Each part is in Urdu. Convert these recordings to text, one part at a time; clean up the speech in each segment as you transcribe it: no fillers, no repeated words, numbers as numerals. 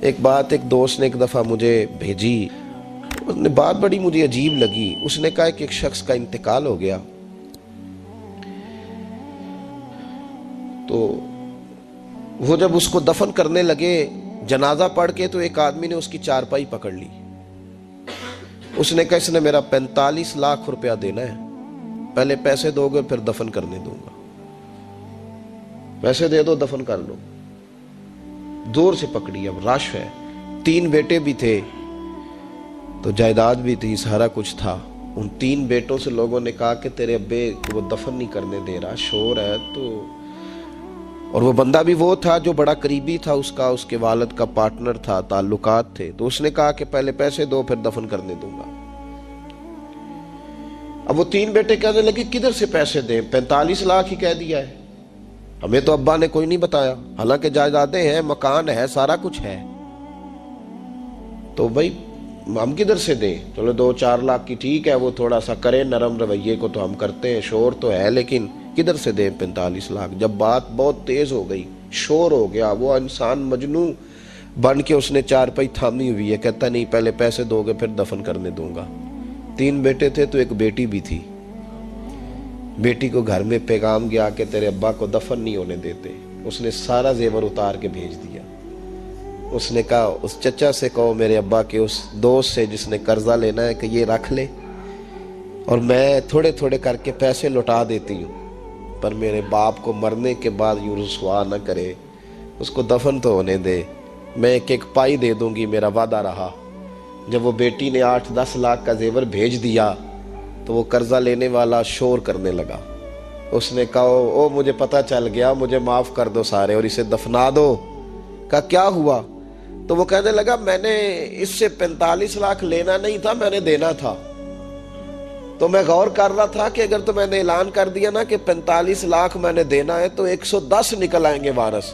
ایک بات ایک دوست نے ایک دفعہ مجھے بھیجی، اس نے بات بڑی مجھے عجیب لگی۔ اس نے کہا کہ ایک شخص کا انتقال ہو گیا، تو وہ جب اس کو دفن کرنے لگے جنازہ پڑھ کے، تو ایک آدمی نے اس کی چارپائی پکڑ لی۔ اس نے کہا اس نے میرا 45 لاکھ روپیہ دینا ہے، پہلے پیسے دو گے پھر دفن کرنے دوں گا، پیسے دے دو دفن کر لو۔ زور سے پکڑی، اب رش ہے، 3 بیٹے بھی تھے تو جائیداد بھی تھی، سارا کچھ تھا۔ ان 3 بیٹوں سے لوگوں نے کہا کہ تیرے ابے کو وہ دفن نہیں کرنے دے رہا، شور ہے تو، اور وہ بندہ بھی وہ تھا جو بڑا قریبی تھا اس کا، اس کے والد کا پارٹنر تھا، تعلقات تھے، تو اس نے کہا کہ پہلے پیسے دو پھر دفن کرنے دوں گا۔ اب وہ 3 بیٹے کہنے لگے کدھر سے پیسے دیں، 45 لاکھ ہی کہہ دیا ہے، ہمیں تو ابا نے کوئی نہیں بتایا، حالانکہ جائیدادیں ہیں، مکان ہے، سارا کچھ ہے، تو بھائی ہم کدھر سے دیں؟ چلو 2-4 لاکھ کی ٹھیک ہے، وہ تھوڑا سا کرے نرم رویے کو تو ہم کرتے ہیں، شور تو ہے، لیکن کدھر سے دیں 45 لاکھ؟ جب بات بہت تیز ہو گئی، شور ہو گیا، وہ انسان مجنون بن کے اس نے چارپائی تھامی ہوئی ہے، کہتا نہیں پہلے پیسے دو گے پھر دفن کرنے دوں گا۔ 3 بیٹے تھے تو ایک بیٹی بھی تھی، بیٹی کو گھر میں پیغام گیا کہ تیرے ابا کو دفن نہیں ہونے دیتے، اس نے سارا زیور اتار کے بھیج دیا۔ اس نے کہا اس چچا سے کہو میرے ابا کے اس دوست سے جس نے قرضہ لینا ہے کہ یہ رکھ لے، اور میں تھوڑے تھوڑے کر کے پیسے لوٹا دیتی ہوں، پر میرے باپ کو مرنے کے بعد یوں رسوا نہ کرے، اس کو دفن تو ہونے دے، میں ایک پائی دے دوں گی، میرا وعدہ رہا۔ جب وہ بیٹی نے 8-10 لاکھ کا زیور بھیج دیا تو وہ قرضہ لینے والا شور کرنے لگا۔ اس نے کہا او مجھے پتہ چل گیا، مجھے معاف کر دو سارے اور اسے دفنا دو۔ کہا کیا ہوا؟ تو وہ کہنے لگا میں نے اس سے 45 لاکھ لینا نہیں تھا، میں نے دینا تھا، تو میں غور کر رہا تھا کہ اگر تو میں نے اعلان کر دیا نا کہ 45 لاکھ میں نے دینا ہے تو 110 نکل آئیں گے وارث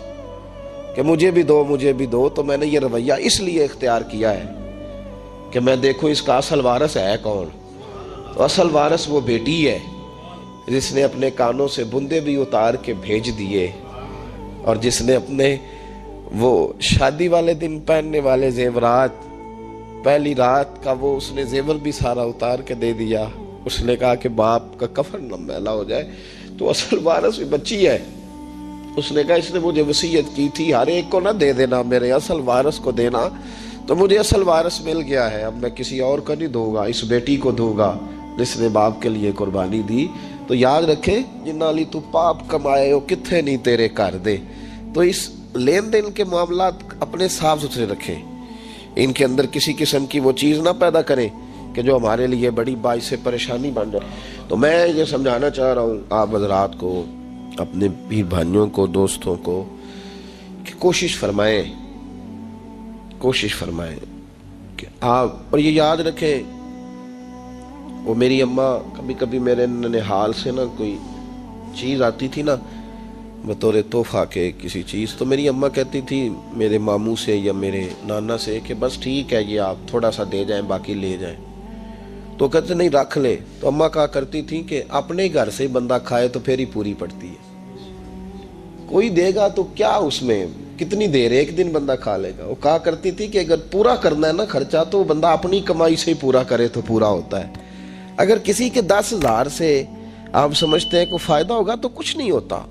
کہ مجھے بھی دو مجھے بھی دو، تو میں نے یہ رویہ اس لیے اختیار کیا ہے کہ میں دیکھوں اس کا اصل وارث ہے کون۔ تو اصل وارث وہ بیٹی ہے جس نے اپنے کانوں سے بندے بھی اتار کے بھیج دیے، اور جس نے اپنے وہ شادی والے دن پہننے والے زیورات، پہلی رات کا وہ اس نے زیور بھی سارا اتار کے دے دیا۔ اس نے کہا کہ باپ کا کفن نہ میلا ہو جائے، تو اصل وارث بھی بچی ہے۔ اس نے کہا اس نے مجھے وصیت کی تھی ہر ایک کو نہ دے دینا، میرے اصل وارث کو دینا، تو مجھے اصل وارث مل گیا ہے، اب میں کسی اور کو نہیں دوں گا، اس بیٹی کو دوں گا جس نے باپ کے لیے قربانی دی۔ تو یاد رکھے جنہ لی تو پاپ کمائے ہو کتھے نہیں تیرے کر دے۔ تو اس لین دین کے معاملات اپنے صاف ستھرے رکھیں، ان کے اندر کسی قسم کی وہ چیز نہ پیدا کریں کہ جو ہمارے لیے بڑی باعث پریشانی بن جائے۔ تو میں یہ سمجھانا چاہ رہا ہوں آپ حضرات کو، اپنے بھی بھائیوں کو، دوستوں کو، کہ کوشش فرمائیں کہ آپ، اور یہ یاد رکھیں وہ میری اماں کبھی کبھی میرے ننھال سے نا کوئی چیز آتی تھی نا بطور تحفہ کے کسی چیز، تو میری اماں کہتی تھی میرے ماموں سے یا میرے نانا سے کہ بس ٹھیک ہے یہ آپ تھوڑا سا دے جائیں باقی لے جائیں، تو کہتے نہیں رکھ لے۔ تو اماں کہا کرتی تھی کہ اپنے گھر سے بندہ کھائے تو پھر ہی پوری پڑتی ہے، کوئی دے گا تو کیا اس میں کتنی دیر، ایک دن بندہ کھا لے گا۔ وہ کہا کرتی تھی کہ اگر پورا کرنا ہے نا خرچہ تو بندہ اپنی کمائی سے ہی پورا کرے تو پورا ہوتا ہے۔ اگر کسی کے 10,000 سے آپ سمجھتے ہیں کوئی فائدہ ہوگا تو کچھ نہیں ہوتا،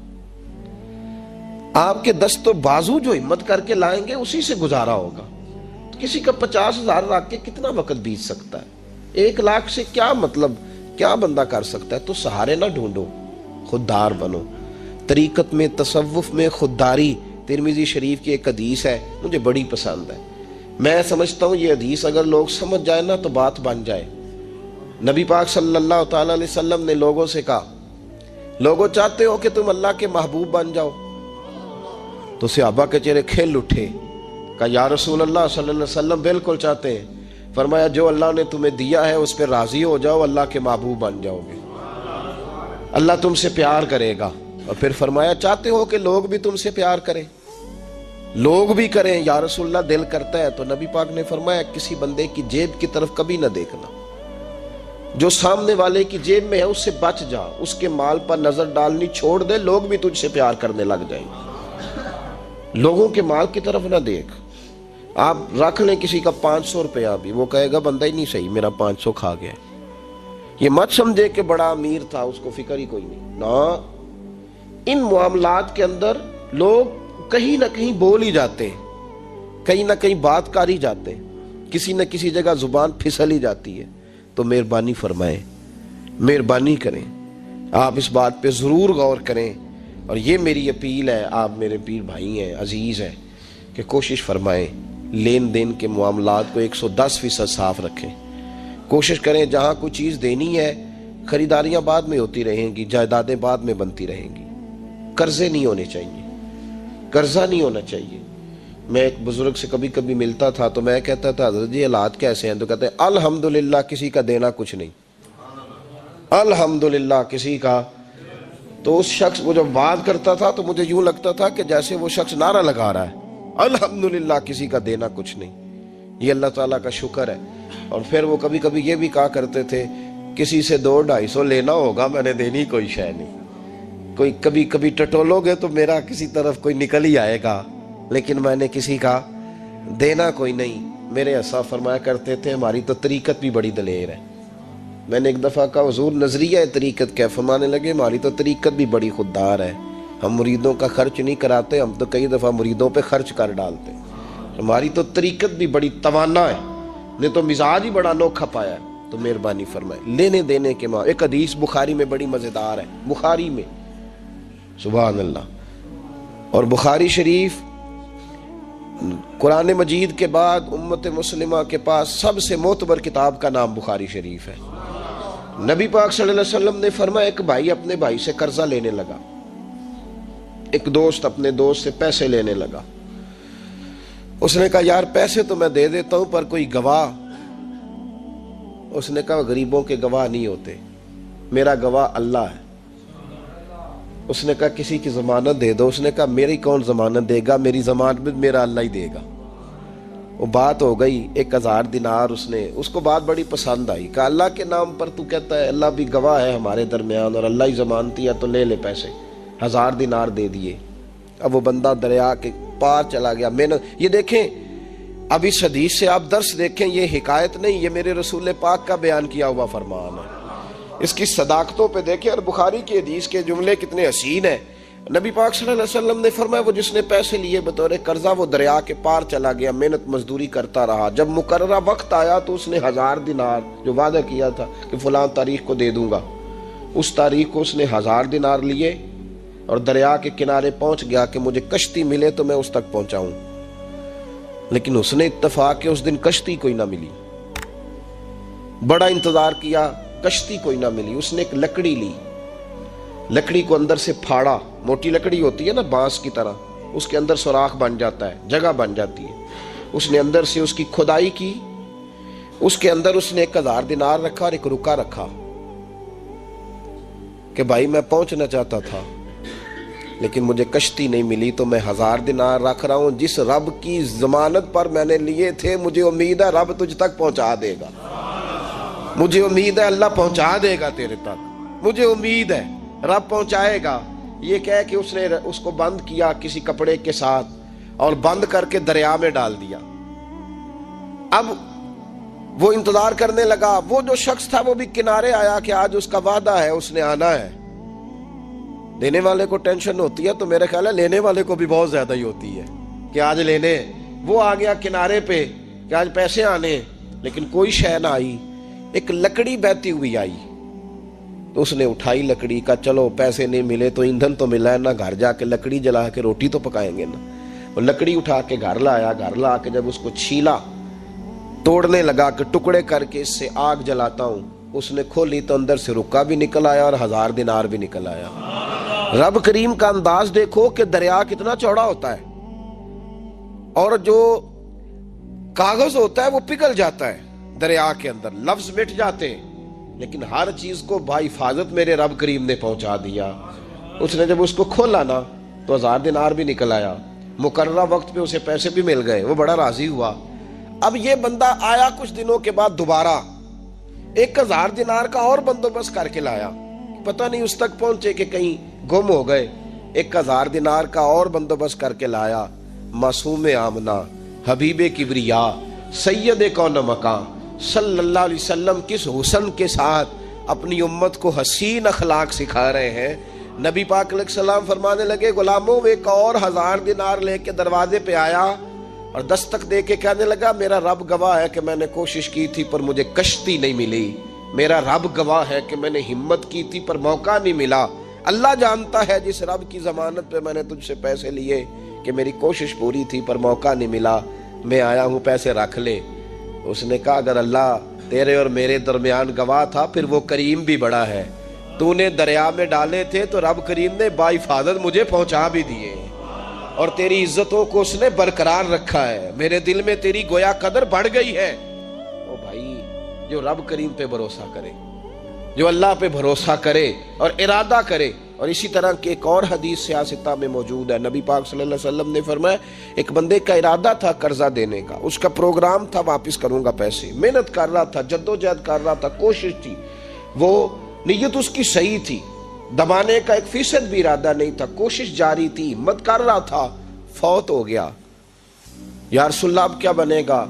آپ کے دست و بازو جو ہمت کر کے لائیں گے اسی سے گزارا ہوگا۔ کسی کا 50,000 رکھ کے کتنا وقت بیت سکتا ہے، 1 لاکھ سے کیا مطلب، کیا بندہ کر سکتا ہے؟ تو سہارے نہ ڈھونڈو، خوددار بنو۔ طریقت میں، تصوف میں خودداری، ترمذی شریف کی ایک حدیث ہے مجھے بڑی پسند ہے، میں سمجھتا ہوں یہ حدیث اگر لوگ سمجھ جائے نا تو بات بن جائے۔ نبی پاک صلی اللہ تعالی علیہ وسلم نے لوگوں سے کہا لوگوں چاہتے ہو کہ تم اللہ کے محبوب بن جاؤ؟ تو صحابہ کے چہرے کھل اٹھے، کہا یا رسول اللہ صلی اللہ علیہ وسلم بالکل چاہتے ہیں۔ فرمایا جو اللہ نے تمہیں دیا ہے اس پہ راضی ہو جاؤ، اللہ کے محبوب بن جاؤ گے، اللہ تم سے پیار کرے گا۔ اور پھر فرمایا چاہتے ہو کہ لوگ بھی تم سے پیار کریں؟ لوگ بھی کریں یا رسول اللہ، دل کرتا ہے۔ تو نبی پاک نے فرمایا کسی بندے کی جیب کی طرف کبھی نہ دیکھنا، جو سامنے والے کی جیب میں ہے اس سے بچ جا، اس کے مال پر نظر ڈالنی چھوڑ دے، لوگ بھی تجھ سے پیار کرنے لگ جائیں گے۔ لوگوں کے مال کی طرف نہ دیکھ، آپ رکھ لیں کسی کا 500 روپیہ بھی، وہ کہے گا بندہ ہی نہیں صحیح، میرا 500 کھا گیا۔ یہ مت سمجھے کہ بڑا امیر تھا اس کو فکر ہی کوئی نہیں، نا۔ ان معاملات کے اندر لوگ کہیں نہ کہیں بول ہی جاتے ہیں، کہیں نہ کہیں بات کر ہی جاتے ہیں، کسی نہ کسی جگہ زبان پھسل ہی جاتی ہے۔ تو مہربانی فرمائیں، مہربانی کریں، آپ اس بات پہ ضرور غور کریں، اور یہ میری اپیل ہے، آپ میرے پیر بھائی ہیں، عزیز ہیں، کہ کوشش فرمائیں لین دین کے معاملات کو 110% صاف رکھیں۔ کوشش کریں جہاں کوئی چیز دینی ہے، خریداریاں بعد میں ہوتی رہیں گی، جائیدادیں بعد میں بنتی رہیں گی، قرضے نہیں ہونے چاہیے، قرضہ نہیں ہونا چاہیے۔ میں ایک بزرگ سے کبھی کبھی ملتا تھا تو میں کہتا تھا حضرت جی حالات کیسے ہیں؟ تو کہتے ہیں الحمدللہ کسی کا دینا کچھ نہیں، الحمدللہ کسی کا۔ تو اس شخص وہ جب بات کرتا تھا تو مجھے یوں لگتا تھا کہ جیسے وہ شخص نعرہ لگا رہا ہے، الحمدللہ کسی کا دینا کچھ نہیں، یہ اللہ تعالیٰ کا شکر ہے۔ اور پھر وہ کبھی کبھی یہ بھی کہا کرتے تھے کسی سے 200-250 لینا ہوگا، میں نے دینی کوئی شے نہیں، کوئی کبھی کبھی ٹٹولو گے تو میرا کسی طرف کوئی نکل ہی آئے گا، لیکن میں نے کسی کا دینا کوئی نہیں۔ میرے اسا فرمایا کرتے تھے ہماری تو طریقت بھی بڑی دلیر ہے۔ میں نے ایک دفعہ کہا حضور نظریہ طریقت کیا؟ فرمانے لگے ہماری تو طریقت بھی بڑی خوددار ہے، ہم مریدوں کا خرچ نہیں کراتے، ہم تو کئی دفعہ مریدوں پہ خرچ کر ڈالتے، ہماری تو طریقت بھی بڑی توانا ہے، نے تو مزاج ہی بڑا انوکھا پایا ہے۔ تو مہربانی فرمائے لینے دینے کے ماں۔ ایک حدیث بخاری میں بڑی مزیدار ہے، بخاری میں، سبحان اللہ۔ اور بخاری شریف قرآن مجید کے بعد امت مسلمہ کے پاس سب سے معتبر کتاب کا نام بخاری شریف ہے۔ نبی پاک صلی اللہ علیہ وسلم نے فرمایا ایک بھائی اپنے بھائی سے قرضہ لینے لگا، ایک دوست اپنے دوست سے پیسے لینے لگا۔ اس نے کہا یار پیسے تو میں دے دیتا ہوں پر کوئی گواہ۔ اس نے کہا غریبوں کے گواہ نہیں ہوتے، میرا گواہ اللہ ہے۔ اس نے کہا کسی کی ضمانت دے دو۔ اس نے کہا میری کون ضمانت دے گا، میری ضمانت میرا اللہ ہی دے گا۔ وہ بات ہو گئی 1000 دینار، اس کو بات بڑی پسند آئی، کہا اللہ کے نام پر تو کہتا ہے، اللہ بھی گواہ ہے ہمارے درمیان اور اللہ ہی ضمانتی ہے، تو لے لے پیسے۔ 1000 دینار دے دیے۔ اب وہ بندہ دریا کے پار چلا گیا۔ یہ دیکھیں، اب اس حدیث سے آپ درس دیکھیں، یہ حکایت نہیں، یہ میرے رسول پاک کا بیان کیا ہوا فرمان ہے۔ اس کی صداقتوں پہ دیکھیں، اور بخاری کی حدیث کے جملے کتنے حسین ہیں۔ نبی پاک صلی اللہ علیہ وسلم نے فرمایا وہ جس نے پیسے لیے بطور قرضہ وہ دریا کے پار چلا گیا، محنت مزدوری کرتا رہا، جب مقررہ وقت آیا تو اس نے 1000 دینار جو وعدہ کیا تھا کہ فلاں تاریخ کو دے دوں گا، اس تاریخ کو اس نے 1000 دینار لیے اور دریا کے کنارے پہنچ گیا کہ مجھے کشتی ملے تو میں اس تک پہنچاؤں۔ لیکن اس نے اتفاق کہ اس دن کشتی کوئی نہ ملی، بڑا انتظار کیا، کشتی کوئی نہ ملی۔ اس نے ایک لکڑی لی، لکڑی کو اندر سے پھاڑا، موٹی لکڑی ہوتی ہے نا بانس کی طرح، اس کے اندر سوراخ بن جاتا ہے، جگہ بن جاتی ہے۔ اس نے اندر سے اس کی کھدائی کی، اس کے اندر اس نے 1000 دینار رکھا اور ایک رکا رکھا کہ بھائی میں پہنچنا چاہتا تھا لیکن مجھے کشتی نہیں ملی تو میں 1000 دینار رکھ رہا ہوں، جس رب کی ضمانت پر میں نے لیے تھے مجھے امید ہے رب تجھ تک پہنچا دے گا، مجھے امید ہے اللہ پہنچا دے گا تیرے تک، مجھے امید ہے رب پہنچائے گا۔ یہ کہہ کہ اس نے اس کو بند کیا کسی کپڑے کے ساتھ اور بند کر کے دریا میں ڈال دیا۔ اب وہ انتظار کرنے لگا، وہ جو شخص تھا وہ بھی کنارے آیا کہ آج اس کا وعدہ ہے، اس نے آنا ہے۔ دینے والے کو ٹینشن ہوتی ہے تو میرے خیال ہے لینے والے کو بھی بہت زیادہ ہی ہوتی ہے کہ آج لینے۔ وہ آ گیا کنارے پہ کہ آج پیسے آنے، لیکن کوئی شے نہ آئی۔ ایک لکڑی بہتی ہوئی آئی تو اس نے اٹھائی لکڑی کا، چلو پیسے نہیں ملے تو ایندھن تو ملا ہے نا، گھر جا کے لکڑی جلا کے روٹی تو پکائیں گے نا۔ اور لکڑی اٹھا کے گھر لایا، گھر لا کے جب اس کو چھیلا، توڑنے لگا کہ ٹکڑے کر کے اس سے آگ جلاتا ہوں، اس نے کھولی تو اندر سے رکا بھی نکل آیا اور 1000 دینار بھی نکل آیا۔ رب کریم کا انداز دیکھو کہ دریا کتنا چوڑا ہوتا ہے اور جو کاغذ ہوتا ہے وہ پگھل جاتا ہے دریا کے اندر، لفظ مٹ جاتے ہیں، لیکن ہر چیز کو بحفاظت میرے رب کریم نے پہنچا دیا۔ اس نے جب اس کو کھولا نا تو 1000 دینار بھی نکل آیا، مقررہ وقت پہ اسے پیسے بھی مل گئے، وہ بڑا راضی ہوا۔ اب یہ بندہ آیا کچھ دنوں کے بعد دوبارہ 1000 دینار کا اور بندوبست کر کے لایا، پتہ نہیں اس تک پہنچے کہ کہیں گم ہو گئے۔ 1000 دینار کا اور بندوبست کر کے لایا، معصوم آمنہ حبیب کبریا سید کون مکان صلی اللہ علیہ وسلم کس حسن کے ساتھ اپنی امت کو حسین اخلاق سکھا رہے ہیں۔ نبی پاک علیہ السلام فرمانے لگے غلاموں ایک اور 1000 دینار لے کے دروازے پہ آیا اور دستک دے کے کہنے لگا میرا رب گواہ ہے کہ میں نے کوشش کی تھی پر مجھے کشتی نہیں ملی، میرا رب گواہ ہے کہ میں نے ہمت کی تھی پر موقع نہیں ملا، اللہ جانتا ہے جس رب کی ضمانت پہ میں نے تجھ سے پیسے لیے کہ میری کوشش پوری تھی پر موقع نہیں ملا، میں آیا ہوں پیسے رکھ لے۔ اس نے کہا اگر اللہ تیرے اور میرے درمیان گواہ تھا پھر وہ کریم بھی بڑا ہے، تو نے دریا میں ڈالے تھے تو رب کریم نے باحفاظت مجھے پہنچا بھی دیے اور تیری عزتوں کو اس نے برقرار رکھا ہے، میرے دل میں تیری گویا قدر بڑھ گئی ہے۔ او بھائی جو رب کریم پہ بھروسہ کرے، جو اللہ پہ بھروسہ کرے اور ارادہ کرے، اور اسی طرح کی ایک اور حدیث سیاستہ میں موجود ہے، نبی پاک صلی اللہ علیہ وسلم نے فرمایا ایک بندے کا ارادہ تھا قرضہ دینے کا، اس کا پروگرام تھا واپس کروں گا پیسے، محنت کر رہا تھا، جدوجہد کر رہا تھا، کوشش تھی، وہ نیت اس کی صحیح تھی، دبانے کا 1% بھی ارادہ نہیں تھا، کوشش جاری تھی، ہمت کر رہا تھا، فوت ہو گیا۔ یا رسول اللہ اب کیا بنے گا؟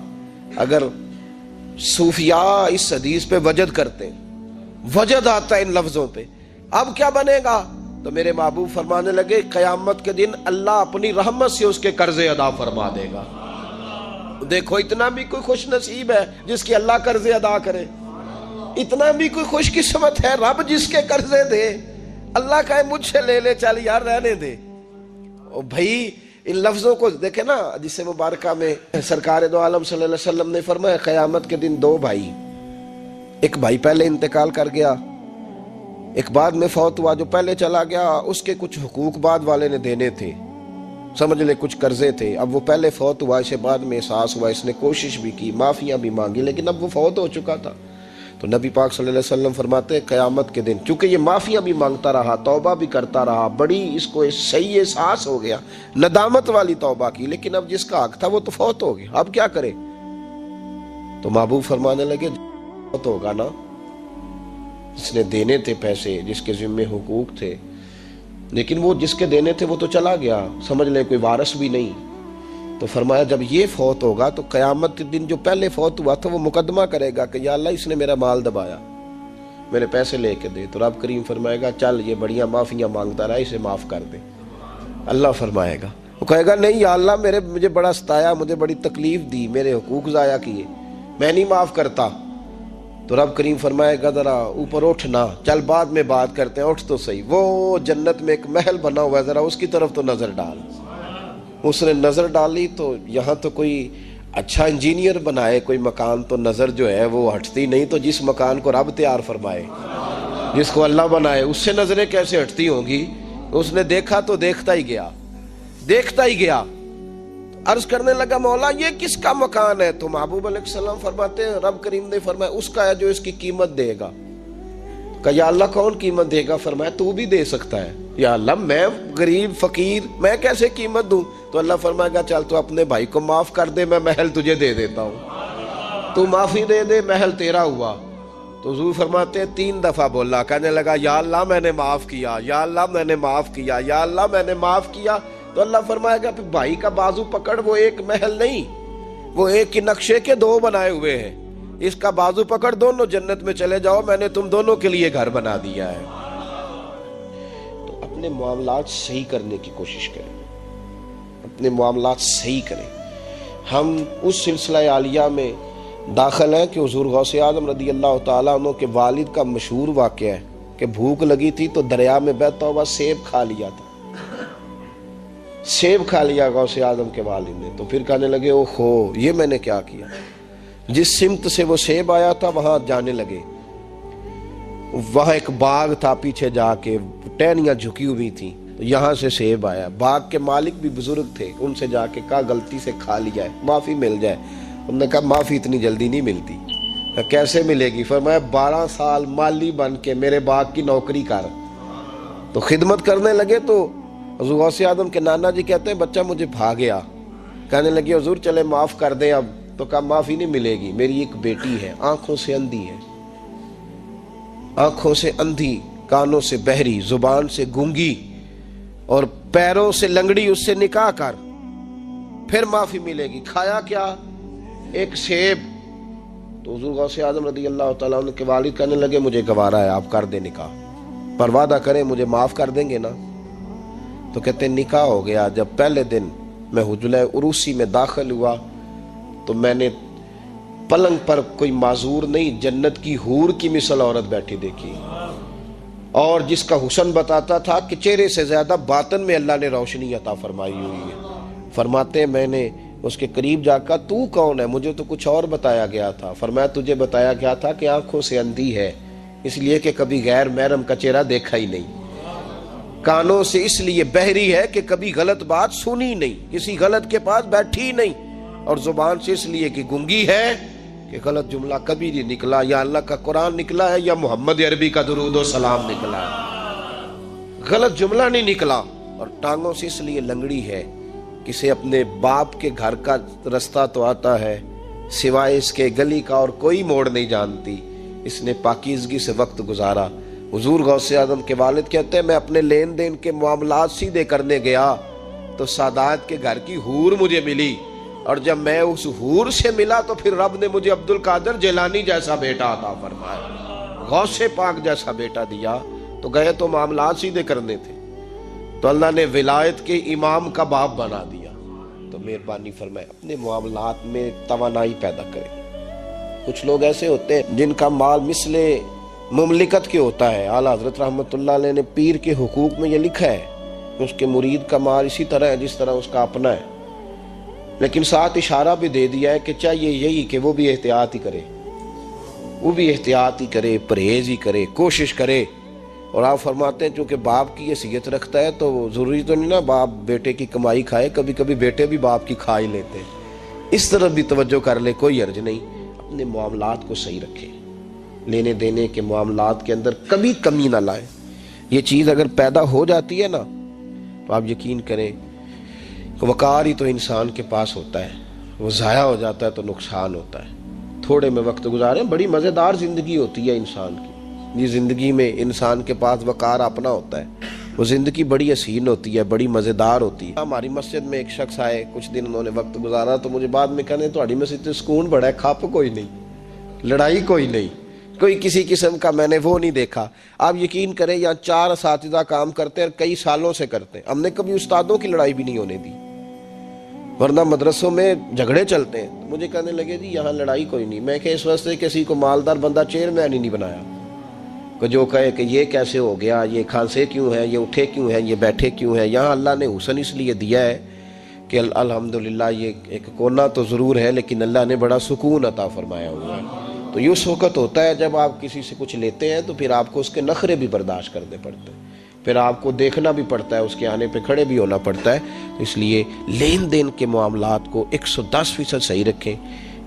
اگر صوفیاء اس حدیث پہ وجد کرتے ہیں، وجد آتا ہے ان لفظوں پہ، اب کیا بنے گا؟ تو میرے محبوب فرمانے لگے قیامت کے دن اللہ اپنی رحمت سے اس کے قرضے ادا فرما دے گا۔ دیکھو اتنا بھی کوئی خوش نصیب ہے جس کی اللہ قرضے ادا کرے، اتنا بھی کوئی خوش قسمت ہے رب جس کے قرضے دے، اللہ کہے مجھ سے لے لے چل یار رہنے دے۔ او بھائی ان لفظوں کو دیکھیں نا، جس مبارکہ میں سرکار دو عالم صلی اللہ علیہ وسلم نے فرمایا قیامت کے دن 2 بھائی، ایک بھائی پہلے انتقال کر گیا، ایک بعد میں فوت ہوا، جو پہلے چلا گیا اس کے کچھ حقوق بعد والے نے دینے تھے، سمجھ لے کچھ قرضے تھے، اب وہ پہلے فوت ہوا، اسے بعد میں احساس ہوا، اس نے کوشش بھی کی، معافیاں بھی مانگی، لیکن اب وہ فوت ہو چکا تھا۔ تو نبی پاک صلی اللہ علیہ وسلم فرماتے ہیں قیامت کے دن چونکہ یہ معافیاں بھی مانگتا رہا، توبہ بھی کرتا رہا، بڑی اس کو صحیح احساس ہو گیا، ندامت والی توبہ کی، لیکن اب جس کا حق تھا وہ تو فوت ہو گیا، اب کیا کرے؟ تو محبوب فرمانے لگے فوت ہوگا نا، جس نے دینے تھے پیسے، جس کے ذمہ حقوق تھے، لیکن وہ جس کے دینے تھے وہ تو چلا گیا، سمجھ لے کوئی وارث بھی نہیں۔ تو فرمایا جب یہ فوت ہوگا تو قیامت کے دن جو پہلے فوت ہوا تھا وہ مقدمہ کرے گا کہ یا اللہ اس نے میرا مال دبایا، میرے پیسے لے کے دے، تو رب کریم فرمائے گا چل یہ بڑیاں معافیاں مانگتا رہا، اسے معاف کر دے۔ اللہ فرمائے گا، وہ کہے گا نہیں یا اللہ مجھے بڑا ستایا، مجھے بڑی تکلیف دی، میرے حقوق ضائع کیے، میں نہیں معاف کرتا۔ تو رب کریم فرمائے گا ذرا اوپر اٹھنا، چل بعد میں بات کرتے ہیں، اٹھ تو صحیح، وہ جنت میں ایک محل بنا ہوا ہے، ذرا اس کی طرف تو نظر ڈال۔ اس نے نظر ڈالی تو یہاں تو کوئی اچھا انجینئر بنائے کوئی مکان تو نظر جو ہے وہ ہٹتی نہیں، تو جس مکان کو رب تیار فرمائے، جس کو اللہ بنائے، اس سے نظریں کیسے ہٹتی ہوں گی؟ اس نے دیکھا تو دیکھتا ہی گیا، دیکھتا ہی گیا۔ عرض کرنے لگا مولا یہ کس کا مکان ہے؟ تو محبوب علیہ السلام فرماتے ہیں رب کریم نے فرمایا اس کا ہے جو اس کی قیمت دے گا۔ کہا یا اللہ کون قیمت دے گا؟ فرمایا تو بھی دے سکتا ہے۔ یا اللہ میں غریب فقیر میں کیسے قیمت دوں؟ تو اللہ فرمائے گا چل تو اپنے بھائی کو معاف کر دے، میں محل تجھے دے دیتا ہوں، تو معافی دے دے، محل تیرا ہوا۔ تو حضور فرماتے ہیں 3 دفعہ بولا، کہنے لگا یا اللہ میں نے معاف کیا، یا اللہ میں نے معاف کیا، یا اللہ میں نے معاف کیا۔ تو اللہ فرمائے گا پھر بھائی کا بازو پکڑ، وہ ایک محل نہیں، وہ ایک ہی نقشے کے 2 بنائے ہوئے ہیں، اس کا بازو پکڑ، دونوں جنت میں چلے جاؤ، میں نے تم دونوں کے لیے گھر بنا دیا ہے۔ تو اپنے معاملات صحیح کرنے کی کوشش کریں، اپنے معاملات صحیح کریں۔ ہم اس سلسلہ عالیہ میں داخل ہیں کہ حضور غوث اعظم رضی اللہ تعالیٰ عنہ کے والد کا مشہور واقعہ ہے کہ بھوک لگی تھی تو دریا میں بیٹھا ہوا سیب کھا لیا تھا، سیب کھا لیا غوث اعظم کے والد نے۔ تو پھر کہنے لگے او خو یہ میں نے کیا کیا؟ جس سمت سے وہ سیب آیا تھا وہاں جانے لگے، وہاں ایک باغ تھا، پیچھے جا کے ٹہنیاں جھکی ہوئی تھیں، یہاں سے سیب آیا، باغ کے مالک بھی بزرگ تھے، ان سے جا کے کہا غلطی سے کھا لیا ہے، معافی مل جائے۔ انہوں نے کہا معافی اتنی جلدی نہیں ملتی۔ کیسے ملے گی؟ فرمایا 12 سال مالی بن کے میرے باغ کی نوکری کر۔ تو خدمت کرنے لگے تو حضور غوث اعظم کے نانا جی کہتے ہیں بچہ مجھے بھاگ گیا، کہنے لگے حضور چلے معاف کر دیں اب۔ تو کہا معافی نہیں ملے گی، میری ایک بیٹی ہے، آنکھوں سے اندھی ہے، آنکھوں سے اندھی، کانوں سے بہری، زبان سے گونگی اور پیروں سے لنگڑی، اس سے نکاح کر، پھر معافی ملے گی۔ کھایا کیا؟ ایک سیب۔ تو حضور غوث اعظم رضی اللہ تعالیٰ عنہ کے والد کہنے لگے مجھے گوارا ہے، آپ کر دیں نکاح، پر وعدہ کریں مجھے معاف کر دیں گے نا؟ تو کہتے ہیں نکاح ہو گیا۔ جب پہلے دن میں حجرہ عروسی میں داخل ہوا تو میں نے پلنگ پر کوئی معذور نہیں، جنت کی حور کی مثل عورت بیٹھی دیکھی، اور جس کا حسن بتاتا تھا کہ چہرے سے زیادہ باطن میں اللہ نے روشنی عطا فرمائی ہوئی ہے۔ فرماتے ہیں میں نے اس کے قریب جا کر تو کون ہے؟ مجھے تو کچھ اور بتایا گیا تھا۔ فرمایا تجھے بتایا گیا تھا کہ آنکھوں سے اندھی ہے، اس لیے کہ کبھی غیر محرم کا چہرہ دیکھا ہی نہیں، کانوں سے اس لیے بہری ہے کہ کبھی غلط بات سنی نہیں، کسی غلط کے پاس بیٹھی نہیں، اور زبان سے اس لیے کہ گنگی ہے کہ غلط جملہ کبھی نہیں نکلا، یا اللہ کا قرآن نکلا ہے یا محمد عربی کا درود و سلام نکلا ہے، غلط جملہ نہیں نکلا۔ اور ٹانگوں سے اس لیے لنگڑی ہے، کسے اپنے باپ کے گھر کا رستہ تو آتا ہے، سوائے اس کے گلی کا اور کوئی موڑ نہیں جانتی، اس نے پاکیزگی سے وقت گزارا۔ حضور غوث اعظم کے والد کہتے ہیں میں اپنے لین دین کے معاملات سیدھے کرنے گیا تو سادات کے گھر کی حور مجھے ملی، اور جب میں اس حور سے ملا تو پھر رب نے مجھے عبد القادر جیلانی جیسا بیٹا عطا فرمایا، غوث پاک جیسا بیٹا دیا۔ تو گئے تو معاملات سیدھے کرنے تھے، تو اللہ نے ولایت کے امام کا باپ بنا دیا۔ تو مہربانی فرمائے اپنے معاملات میں توانائی پیدا کریں۔ کچھ لوگ ایسے ہوتے ہیں جن کا مال مثل مملکت کے ہوتا ہے۔ اعلیٰ حضرت رحمۃ اللہ علیہ نے پیر کے حقوق میں یہ لکھا ہے کہ اس کے مرید کا مال اسی طرح ہے جس طرح اس کا اپنا ہے، لیکن ساتھ اشارہ بھی دے دیا ہے کہ چاہیے یہی کہ وہ بھی احتیاط ہی کرے، وہ بھی احتیاط ہی کرے، پرہیز ہی کرے، کوشش کرے۔ اور آپ فرماتے ہیں چونکہ باپ کی حیثیت رکھتا ہے تو ضروری تو نہیں نا باپ بیٹے کی کمائی کھائے، کبھی کبھی بیٹے بھی باپ کی کھا ہی لیتے ہیں، اس طرف بھی توجہ کر لے، کوئی حرج نہیں۔ اپنے معاملات کو صحیح رکھے، لینے دینے کے معاملات کے اندر کبھی کمی نہ لائے۔ یہ چیز اگر پیدا ہو جاتی ہے نا تو آپ یقین کریں کہ وقار ہی تو انسان کے پاس ہوتا ہے، وہ ضائع ہو جاتا ہے تو نقصان ہوتا ہے۔ تھوڑے میں وقت گزاریں، بڑی مزیدار زندگی ہوتی ہے انسان کی۔ یہ زندگی میں انسان کے پاس وقار اپنا ہوتا ہے، وہ زندگی بڑی حسین ہوتی ہے، بڑی مزیدار ہوتی ہے۔ ہماری مسجد میں ایک شخص آئے، کچھ دن انہوں نے وقت گزارا تو مجھے بعد میں کہنے تہاڈی مسجد سے سکون بڑا ہے، کھپ کوئی نہیں، لڑائی کوئی نہیں، کوئی کسی قسم کا میں نے وہ نہیں دیکھا۔ آپ یقین کریں یہاں 4 اساتذہ کام کرتے ہیں اور کئی سالوں سے کرتے ہیں، ہم نے کبھی استادوں کی لڑائی بھی نہیں ہونے دی، ورنہ مدرسوں میں جھگڑے چلتے ہیں۔ مجھے کہنے لگے جی یہاں لڑائی کوئی نہیں۔ میں کہ اس واسطے کسی کو مالدار بندہ چیئرمین ہی نہیں بنایا کہ جو کہے کہ یہ کیسے ہو گیا، یہ کھانسے کیوں ہیں، یہ اٹھے کیوں ہیں، یہ بیٹھے کیوں ہیں۔ یہاں اللہ نے حسن اس لیے دیا ہے کہ الحمدللہ یہ ایک کونا تو ضرور ہے لیکن اللہ نے بڑا سکون عطا فرمایا ہوا ہے۔ تو یہ اس وقت ہوتا ہے جب آپ کسی سے کچھ لیتے ہیں تو پھر آپ کو اس کے نخرے بھی برداشت کرنے پڑتے ہیں، پھر آپ کو دیکھنا بھی پڑتا ہے، اس کے آنے پہ کھڑے بھی ہونا پڑتا ہے۔ اس لیے لین دین کے معاملات کو 110% صحیح رکھیں۔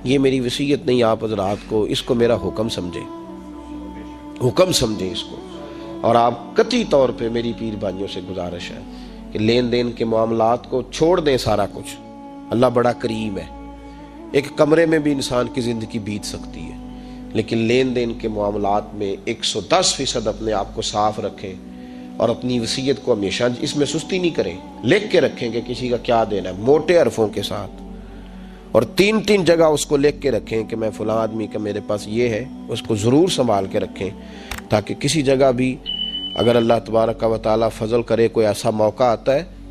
یہ میری وصیت نہیں آپ حضرات کو، اس کو میرا حکم سمجھیں، حکم سمجھیں اس کو۔ اور آپ قطعی طور پہ میری پیر بھائیوں سے گزارش ہے کہ لین دین کے معاملات کو چھوڑ دیں سارا کچھ۔ اللہ بڑا کریم ہے، ایک کمرے میں بھی انسان کی زندگی بیت سکتی ہے، لیکن لین دین کے معاملات میں 110% اپنے آپ کو صاف رکھیں، اور اپنی وصیت کو ہمیشہ اس میں سستی نہیں کریں، لکھ کے رکھیں کہ کسی کا کیا دینا ہے، موٹے حرفوں کے ساتھ، اور 3 جگہ اس کو لکھ کے رکھیں کہ میں فلاں آدمی کا میرے پاس یہ ہے، اس کو ضرور سنبھال کے رکھیں، تاکہ کسی جگہ بھی اگر اللہ تبارک و تعالیٰ فضل کرے کوئی ایسا موقع آتا ہے